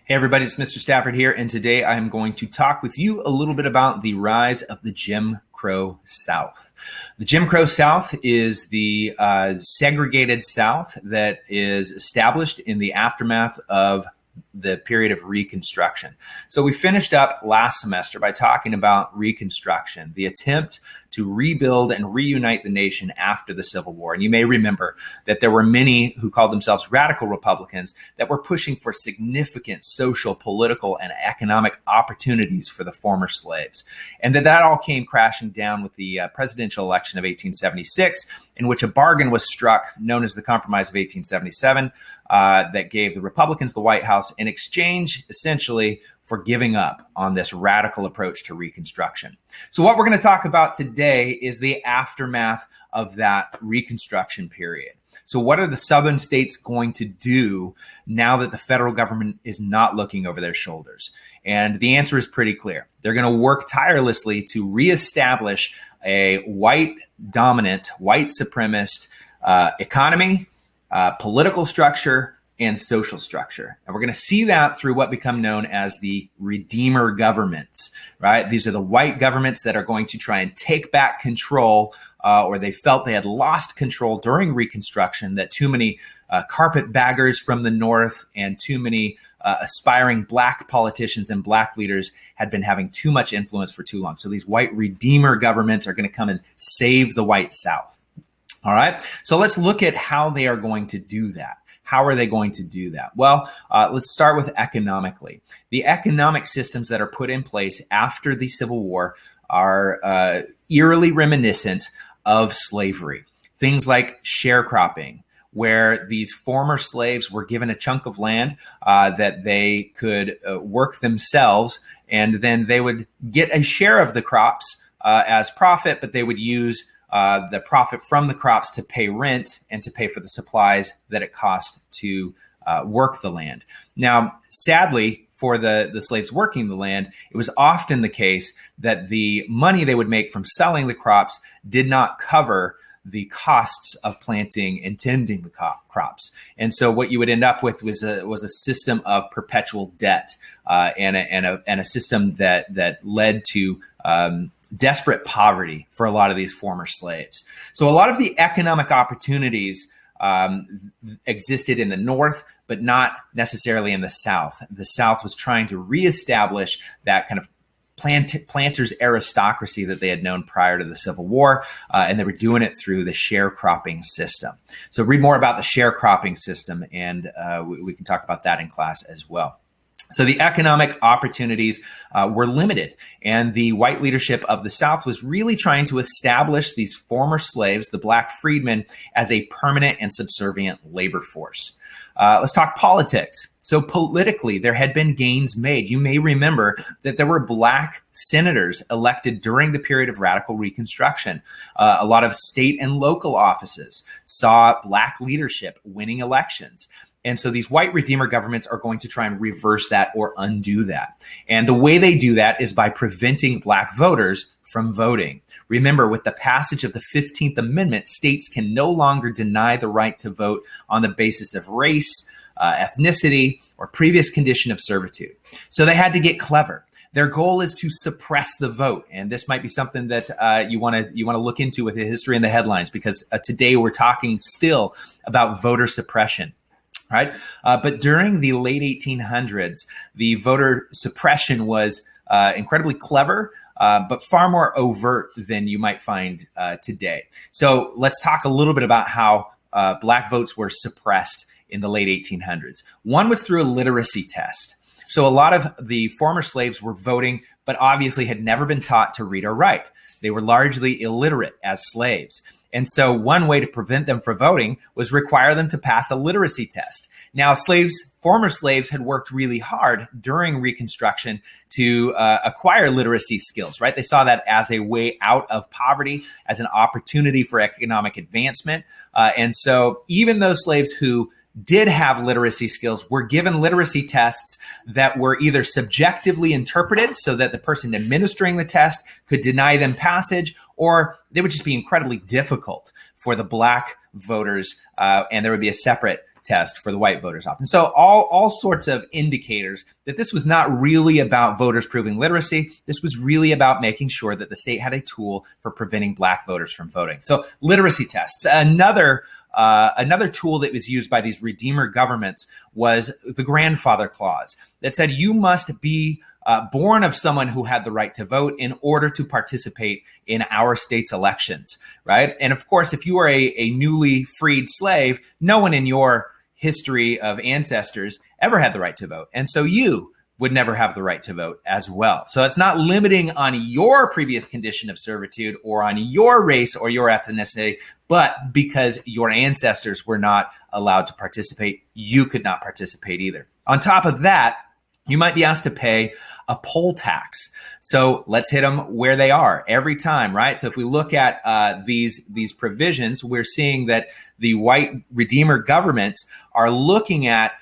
Hey everybody, it's Mr. Stafford here, and today I'm going to talk with you a little bit about the rise of the Jim Crow South. The Jim Crow South is the segregated South that is established in the aftermath of the period of Reconstruction. So we finished up last semester by talking about Reconstruction, the attempt to rebuild and reunite the nation after the Civil War. And you may remember that there were many who called themselves radical Republicans that were pushing for significant social, political, and economic opportunities for the former slaves. And that all came crashing down with the presidential election of 1876, in which a bargain was struck known as the Compromise of 1877 that gave the Republicans the White House in exchange, essentially, for giving up on this radical approach to Reconstruction. So what we're going to talk about today is the aftermath of that Reconstruction period. So what are the southern states going to do now that the federal government is not looking over their shoulders? And the answer is pretty clear. They're going to work tirelessly to reestablish a white dominant, white supremacist economy, political structure, and social structure. And we're going to see that through what become known as the Redeemer governments, right? These are the white governments that are going to try and take back control, or they felt they had lost control during Reconstruction, that too many carpetbaggers from the North and too many aspiring black politicians and black leaders had been having too much influence for too long. So these white Redeemer governments are going to come and save the white South. All right. So let's look at how they are going to do that. How are they going to do that? Well, let's start with economically. The economic systems that are put in place after the Civil War are eerily reminiscent of slavery. Things like sharecropping, where these former slaves were given a chunk of land that they could work themselves, and then they would get a share of the crops as profit, but they would use the profit from the crops to pay rent and to pay for the supplies that it cost to work the land. Now, sadly, for the slaves working the land, it was often the case that the money they would make from selling the crops did not cover the costs of planting and tending the crops. And so what you would end up with was a system of perpetual debt and a system that led to desperate poverty for a lot of these former slaves. So a lot of the economic opportunities existed in the North, but not necessarily in the South. The South was trying to reestablish that kind of planters aristocracy that they had known prior to the Civil War, and they were doing it through the sharecropping system. So read more about the sharecropping system, and we can talk about that in class as well. So the economic opportunities were limited, and the white leadership of the South was really trying to establish these former slaves, the black freedmen, as a permanent and subservient labor force. Let's talk politics. So politically, there had been gains made. You may remember that there were black senators elected during the period of radical Reconstruction. A lot of state and local offices saw black leadership winning elections. And so these white Redeemer governments are going to try and reverse that or undo that. And the way they do that is by preventing black voters from voting. Remember, with the passage of the 15th Amendment, states can no longer deny the right to vote on the basis of race, ethnicity, or previous condition of servitude. So they had to get clever. Their goal is to suppress the vote, and this might be something that you want to look into with the history and the headlines, because today we're talking still about voter suppression. Right. But during the late 1800s, the voter suppression was incredibly clever, but far more overt than you might find today. So let's talk a little bit about how black votes were suppressed in the late 1800s. One was through a literacy test. So a lot of the former slaves were voting, but obviously had never been taught to read or write. They were largely illiterate as slaves. And so one way to prevent them from voting was require them to pass a literacy test. Now, former slaves had worked really hard during Reconstruction to acquire literacy skills, right? They saw that as a way out of poverty, as an opportunity for economic advancement. And so even those slaves who did have literacy skills were given literacy tests that were either subjectively interpreted so that the person administering the test could deny them passage, or they would just be incredibly difficult for the black voters, and there would be a separate test for the white voters often. So all sorts of indicators that this was not really about voters proving literacy. This was really about making sure that the state had a tool for preventing black voters from voting. So literacy tests. Another tool that was used by these redeemer governments was the grandfather clause that said you must be born of someone who had the right to vote in order to participate in our state's elections, right? And of course, if you are a newly freed slave, no one in your history of ancestors ever had the right to vote. And so you would never have the right to vote as well. So it's not limiting on your previous condition of servitude or on your race or your ethnicity, but because your ancestors were not allowed to participate, you could not participate either. On top of that, you might be asked to pay a poll tax. So let's hit them where they are every time, right? So if we look at these provisions, we're seeing that the white redeemer governments are looking at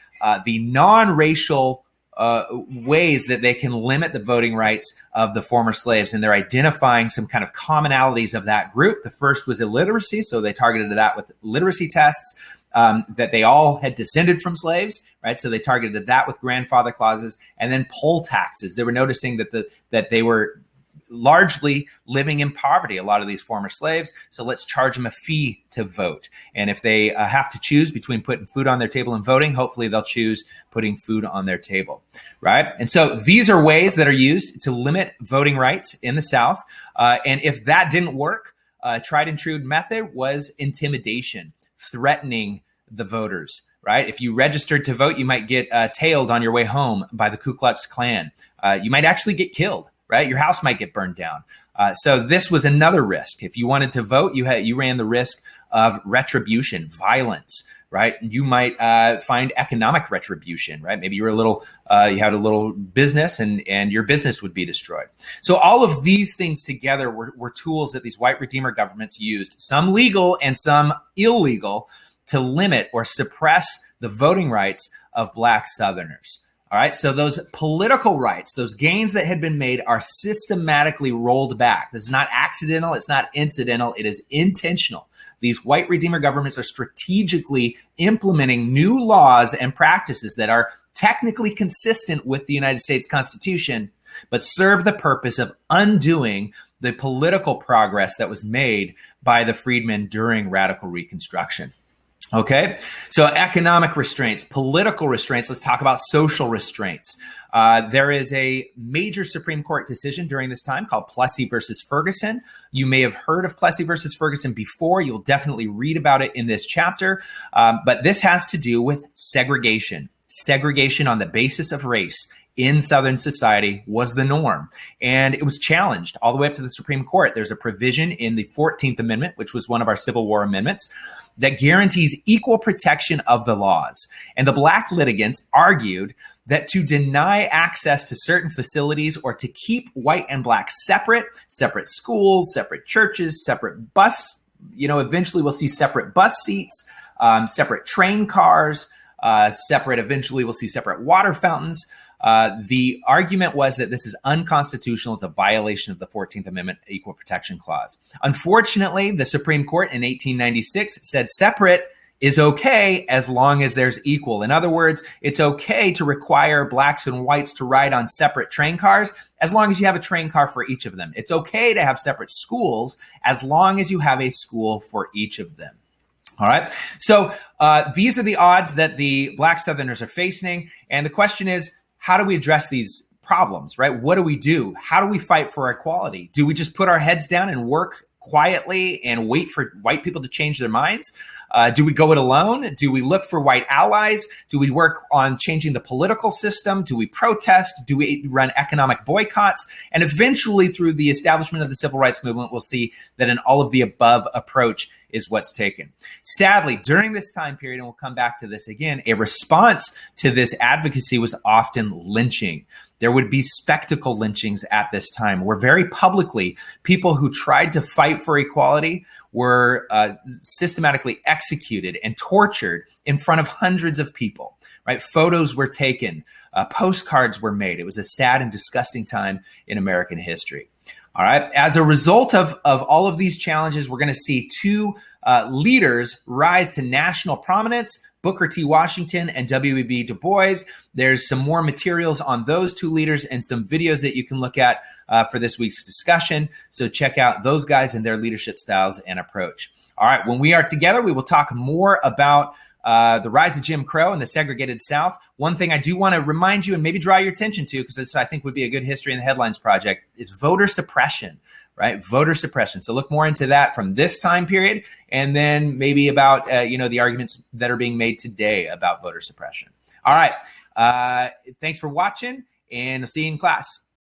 the non-racial ways that they can limit the voting rights of the former slaves. And they're identifying some kind of commonalities of that group. The first was illiteracy. So they targeted that with literacy tests. That they all had descended from slaves, right? So they targeted that with grandfather clauses, and then poll taxes. They were noticing that they were largely living in poverty, a lot of these former slaves. So let's charge them a fee to vote. And if they have to choose between putting food on their table and voting, hopefully they'll choose putting food on their table, right? And so these are ways that are used to limit voting rights in the South. And if that didn't work, tried and true method was intimidation, threatening the voters, right? If you registered to vote, you might get tailed on your way home by the Ku Klux Klan. You might actually get killed, right? Your house might get burned down. So this was another risk. If you wanted to vote, you ran the risk of retribution, violence, right? You might find economic retribution, right? Maybe you had a little business and your business would be destroyed. So all of these things together were tools that these white redeemer governments used, some legal and some illegal, to limit or suppress the voting rights of black Southerners. All right, so those political rights, those gains that had been made are systematically rolled back. This is not accidental, it's not incidental, it is intentional. These white redeemer governments are strategically implementing new laws and practices that are technically consistent with the United States Constitution, but serve the purpose of undoing the political progress that was made by the freedmen during radical Reconstruction. Okay, so economic restraints, political restraints. Let's talk about social restraints. There is a major Supreme Court decision during this time called Plessy versus Ferguson. You may have heard of Plessy versus Ferguson before. You'll definitely read about it in this chapter. But this has to do with segregation. Segregation on the basis of race in Southern society was the norm. And it was challenged all the way up to the Supreme Court. There's a provision in the 14th Amendment, which was one of our Civil War amendments, that guarantees equal protection of the laws. And the black litigants argued that to deny access to certain facilities or to keep white and black separate schools, separate churches, separate bus, eventually we'll see separate bus seats, separate train cars, eventually we'll see separate water fountains. The argument was that this is unconstitutional. It's a violation of the 14th Amendment Equal Protection Clause. Unfortunately, the Supreme Court in 1896 said separate is okay as long as there's equal. In other words, it's okay to require blacks and whites to ride on separate train cars as long as you have a train car for each of them. It's okay to have separate schools as long as you have a school for each of them. All right. So these are the odds that the black Southerners are facing. And the question is, how do we address these problems, right? What do we do? How do we fight for equality? Do we just put our heads down and work quietly and wait for white people to change their minds? Do we go it alone? Do we look for white allies? Do we work on changing the political system? Do we protest? Do we run economic boycotts? And eventually, through the establishment of the civil rights movement, we'll see that an all of the above approach is what's taken. Sadly, during this time period, and we'll come back to this again, a response to this advocacy was often lynching. There would be spectacle lynchings at this time, where very publicly, people who tried to fight for equality were systematically executed and tortured in front of hundreds of people, right? Photos were taken, postcards were made. It was a sad and disgusting time in American history. All right. As a result of all of these challenges, we're going to see two leaders rise to national prominence, Booker T. Washington and W.E.B. Du Bois. There's some more materials on those two leaders and some videos that you can look at for this week's discussion. So check out those guys and their leadership styles and approach. All right, when we are together, we will talk more about the rise of Jim Crow and the segregated South. One thing I do want to remind you and maybe draw your attention to, because this I think would be a good History in the Headlines project, is voter suppression, right? Voter suppression. So look more into that from this time period, and then maybe about the arguments that are being made today about voter suppression. All right. Thanks for watching, and I'll see you in class.